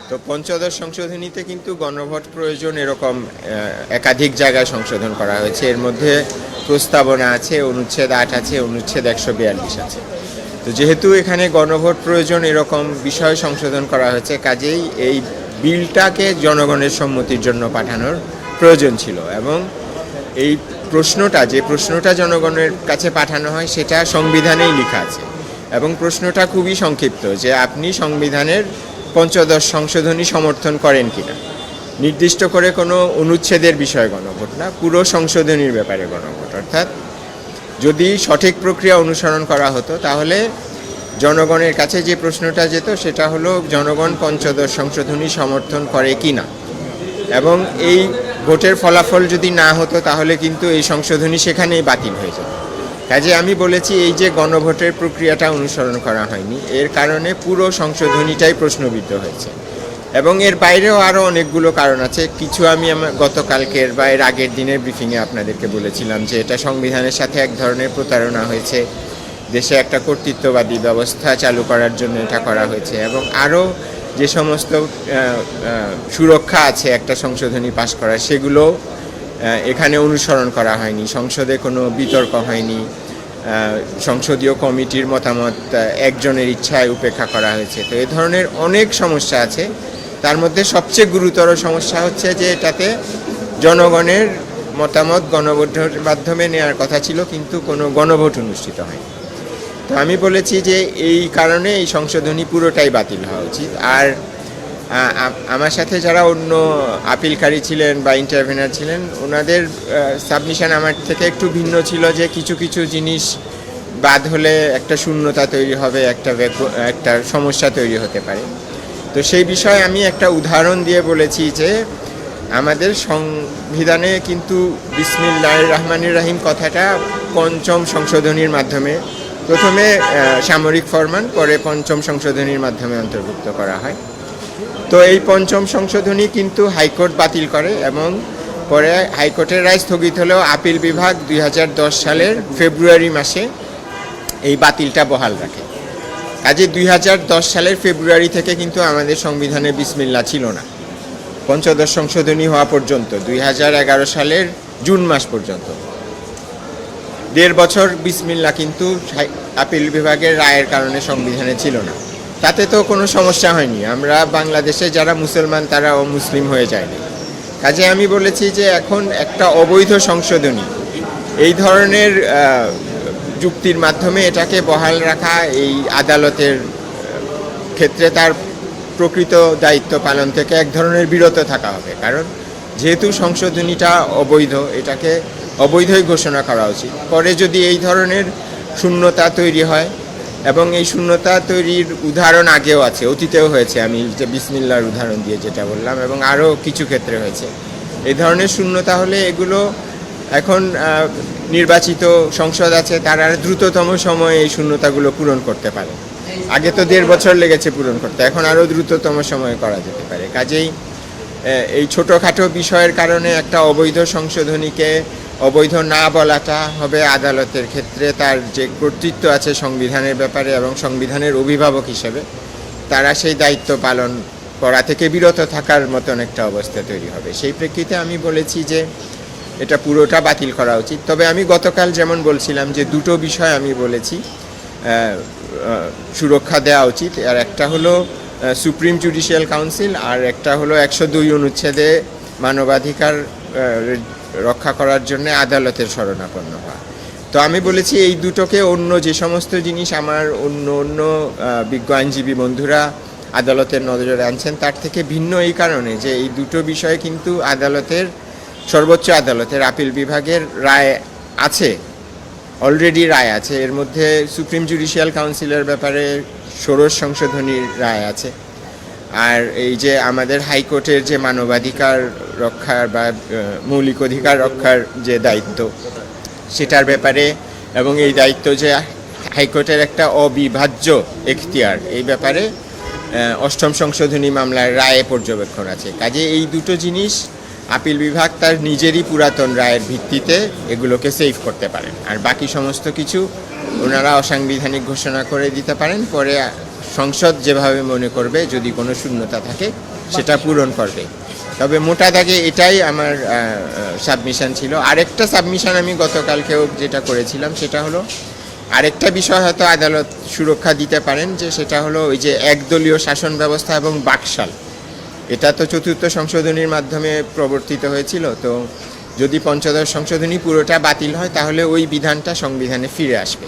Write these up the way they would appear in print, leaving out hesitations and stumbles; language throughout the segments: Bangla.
তো পঞ্চদশ সংশোধনীতে কিন্তু গণভোট প্রয়োজন এরকম একাধিক জায়গায় সংশোধন করা হয়েছে। এর মধ্যে প্রস্তাবনা আছে, অনুচ্ছেদ 8 আছে, অনুচ্ছেদ 142 আছে। তো যেহেতু এখানে গণভোট প্রয়োজন এরকম বিষয় সংশোধন করা হয়েছে, কাজেই এই বিলটাকে জনগণের সম্মতির জন্য পাঠানোর প্রয়োজন ছিল। এবং এই যে প্রশ্নটা জনগণের কাছে পাঠানো হয় সেটা সংবিধানেই লেখা আছে, এবং প্রশ্নটা খুবই সংক্ষিপ্ত, যে আপনি সংবিধানের পঞ্চদশ সংশোধনী সমর্থন করেন কিনা। নির্দিষ্ট করে কোনো অনুচ্ছেদের বিষয়ে গণভোট না, পুরো সংশোধনীর ব্যাপারে গণভোট। অর্থাৎ যদি সঠিক প্রক্রিয়া অনুসরণ করা হতো তাহলে জনগণের কাছে যে প্রশ্নটা যেত সেটা হলো জনগণ পঞ্চদশ সংশোধনী সমর্থন করে কিনা। এবং এই ভোটের ফলাফল যদি না হতো তাহলে কিন্তু এই সংশোধনী সেখানেই বাতিল হয়ে যেত। কাজে আমি বলেছি এই যে গণভোটের প্রক্রিয়াটা অনুসরণ করা হয়নি, এর কারণে পুরো সংশোধনীটাই প্রশ্নবিদ্ধ হয়েছে। এবং এর বাইরেও আরও অনেকগুলো কারণ আছে। কিছু আমি গতকালকের বা এর আগের দিনের ব্রিফিংয়ে আপনাদেরকে বলেছিলাম যে এটা সংবিধানের সাথে এক ধরনের প্রতারণা হয়েছে, দেশে একটা কর্তৃত্ববাদী ব্যবস্থা চালু করার জন্য এটা করা হয়েছে। এবং আরও যে সমস্ত সুরক্ষা আছে একটা সংশোধনী পাশ করার, সেগুলো এখানে অনুসরণ করা হয়নি। সংসদে কোনো বিতর্ক হয়নি, সংসদীয় কমিটির মতামত একজনের ইচ্ছায় উপেক্ষা করা হয়েছে। তো এ ধরনের অনেক সমস্যা আছে। তার মধ্যে সবচেয়ে গুরুতর সমস্যা হচ্ছে যে এটাতে জনগণের মতামত গণভোটের মাধ্যমে নেওয়ার কথা ছিল, কিন্তু কোনো গণভোট অনুষ্ঠিত হয়নি। তো আমি বলেছি যে এই কারণে এই সংশোধনী পুরোটাই বাতিল হওয়া উচিত। আর আমার সাথে যারা অন্য আপিলকারী ছিলেন বা ইন্টারভেনার ছিলেন, ওনাদের সাবমিশন আমার থেকে একটু ভিন্ন ছিল, যে কিছু কিছু জিনিস বাদ হলে একটা শূন্যতা তৈরি হবে, একটা সমস্যা তৈরি হতে পারে। তো সেই বিষয়ে আমি একটা উদাহরণ দিয়ে বলেছি যে আমাদের সংবিধানে কিন্তু বিসমিল্লাহির রহমানির রহিম কথাটা পঞ্চম সংশোধনীর মাধ্যমে, প্রথমে সামরিক ফরমান, পরে পঞ্চম সংশোধনীর মাধ্যমে অন্তর্ভুক্ত করা হয়। তো এই পঞ্চম সংশোধনী কিন্তু হাইকোর্ট বাতিল করে, এবং পরে হাইকোর্টের রায় স্থগিত হলেও আপিল বিভাগ 2010 সালের ফেব্রুয়ারি মাসে এই বাতিলটা বহাল রাখে। কাজে 2010 সালের ফেব্রুয়ারি থেকে কিন্তু আমাদের সংবিধানে বিসমিল্লাহ ছিল না পঞ্চদশ সংশোধনী হওয়া পর্যন্ত, 2011 সালের জুন মাস পর্যন্ত 1.5 বছর বিসমিল্লাহ কিন্তু আপিল বিভাগের রায়ের কারণে সংবিধানে ছিল না। তাতে তো কোনো সমস্যা হয়নি, আমরা বাংলাদেশে যারা মুসলমান তারা অমুসলিম হয়ে যায়নি। কাজে আমি বলেছি যে এখন একটা অবৈধ সংশোধনী, এই ধরনের যুক্তির মাধ্যমে এটাকে বহাল রাখা এই আদালতের ক্ষেত্রে তার প্রকৃত দায়িত্ব পালন থেকে এক ধরনের বিরত থাকা হবে। কারণ যেহেতু সংশোধনীটা অবৈধ, এটাকে অবৈধই ঘোষণা করা উচিত। পরে যদি এই ধরনের শূন্যতা তৈরি হয়, এবং এই শূন্যতা তৈরির উদাহরণ আগেও আছে, অতীতেও হয়েছে, আমি যে বিসমিল্লাহর উদাহরণ দিয়ে যেটা বললাম, এবং আরও কিছু ক্ষেত্রে হয়েছে। এই ধরনের শূন্যতা হলে এগুলো এখন নির্বাচিত সংসদ আছে, তারা দ্রুততম সময়ে এই শূন্যতাগুলো পূরণ করতে পারে। আগে তো 1.5 বছর লেগেছে পূরণ করতে, এখন আরও দ্রুততম সময়ে করা যেতে পারে। কাজেই এই ছোটোখাটো বিষয়ের কারণে একটা অবৈধ সংশোধনীকে অবৈধ না বলাটা হবে আদালতের ক্ষেত্রে তার যে কর্তৃত্ব আছে সংবিধানের ব্যাপারে এবং সংবিধানের অভিভাবক হিসেবে, তারা সেই দায়িত্ব পালন করা থেকে বিরত থাকার মতন একটা অবস্থা তৈরি হবে। সেই প্রেক্ষিতে আমি বলেছি যে এটা পুরোটা বাতিল করা উচিত। তবে আমি গতকাল যেমন বলছিলাম যে দুটো বিষয় আমি বলেছি সুরক্ষা দেওয়া উচিত, আর একটা হলো সুপ্রিম জুডিশিয়াল কাউন্সিল, আর একটা হলো 102 অনুচ্ছেদে মানবাধিকার রক্ষা করার জন্য আদালতের শরণাপন্ন হওয়া। তো আমি বলেছি এই দুটোকে, অন্য যে সমস্ত জিনিস আমার অন্য বিজ্ঞ আইনজীবী বন্ধুরা আদালতের নজরে আনছেন তার থেকে ভিন্ন এই কারণে যে এই দুটো বিষয়ে কিন্তু সর্বোচ্চ আদালতের আপিল বিভাগের রায় আছে, অলরেডি রায় আছে। এর মধ্যে সুপ্রিম জুডিশিয়াল কাউন্সিলের ব্যাপারে ষোড়শ সংশোধনীর রায় আছে, আর এই যে আমাদের হাইকোর্টের যে মানবাধিকার রক্ষার বা মৌলিক অধিকার রক্ষার যে দায়িত্ব সেটার ব্যাপারে, এবং এই দায়িত্ব যে হাইকোর্টের একটা অবিভাজ্য এখতিয়ার, এই ব্যাপারে 8ম সংশোধনী মামলার রায়ে পর্যবেক্ষণ আছে। কাজে এই দুটো জিনিস আপিল বিভাগ তার নিজেরই পুরাতন রায়ের ভিত্তিতে এগুলোকে সেভ করতে পারেন, আর বাকি সমস্ত কিছু ওনারা অসাংবিধানিক ঘোষণা করে দিতে পারেন, পরে সংসদ যেভাবে মনে করবে যদি কোনো শূন্যতা থাকে সেটা পূরণ করবে। তবে মোটা দাগে এটাই আমার সাবমিশন ছিল। আরেকটা সাবমিশন আমি গতকালকেও যেটা করেছিলাম সেটা হলো, আরেকটা বিষয় হয়তো আদালত সুরক্ষা দিতে পারেন, যে সেটা হলো ওই যে একদলীয় শাসন ব্যবস্থা এবং বাকশাল, এটা তো চতুর্থ সংশোধনীর মাধ্যমে প্রবর্তিত হয়েছিল। তো যদি পঞ্চদশ সংশোধনী পুরোটা বাতিল হয় তাহলে ওই বিধানটা সংবিধানে ফিরে আসবে।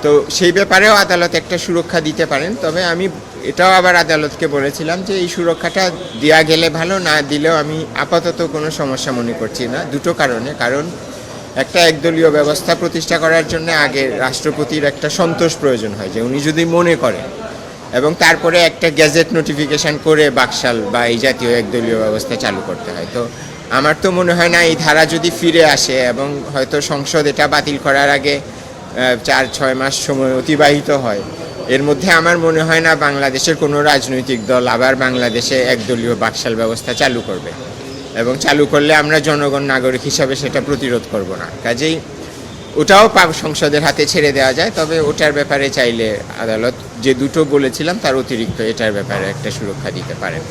তো সেই ব্যাপারেও আদালত একটা সুরক্ষা দিতে পারেন। তবে আমি এটাও আবার আদালতকে বলেছিলাম যে এই সুরক্ষাটা দেওয়া গেলে ভালো, না দিলেও আমি আপাতত কোনো সমস্যা মনে করছি না, দুটো কারণে। কারণ একটা একদলীয় ব্যবস্থা প্রতিষ্ঠা করার জন্য আগে রাষ্ট্রপতির একটা সন্তোষ প্রয়োজন হয়, যে উনি যদি মনে করেন, এবং তারপরে একটা গ্যাজেট নোটিফিকেশন করে বাকশাল বা এই জাতীয় একদলীয় ব্যবস্থা চালু করতে হয়। তো আমার তো মনে হয় না এই ধারা যদি ফিরে আসে এবং হয়তো সংসদ এটা বাতিল করার আগে 4-6 মাস সময় অতিবাহিত হয়, এর মধ্যে আমার মনে হয় না বাংলাদেশের কোনো রাজনৈতিক দল আবার বাংলাদেশে একদলীয় বাকশাল ব্যবস্থা চালু করবে, এবং চালু করলে আমরা জনগণ নাগরিক হিসাবে সেটা প্রতিরোধ করব না। কাজেই ওটাও সংসদের হাতে ছেড়ে দেওয়া যায়। তবে ওটার ব্যাপারে চাইলে আদালত যে দুটো বলেছিলাম তার অতিরিক্ত এটার ব্যাপারে একটা সুরক্ষা দিতে পারেন।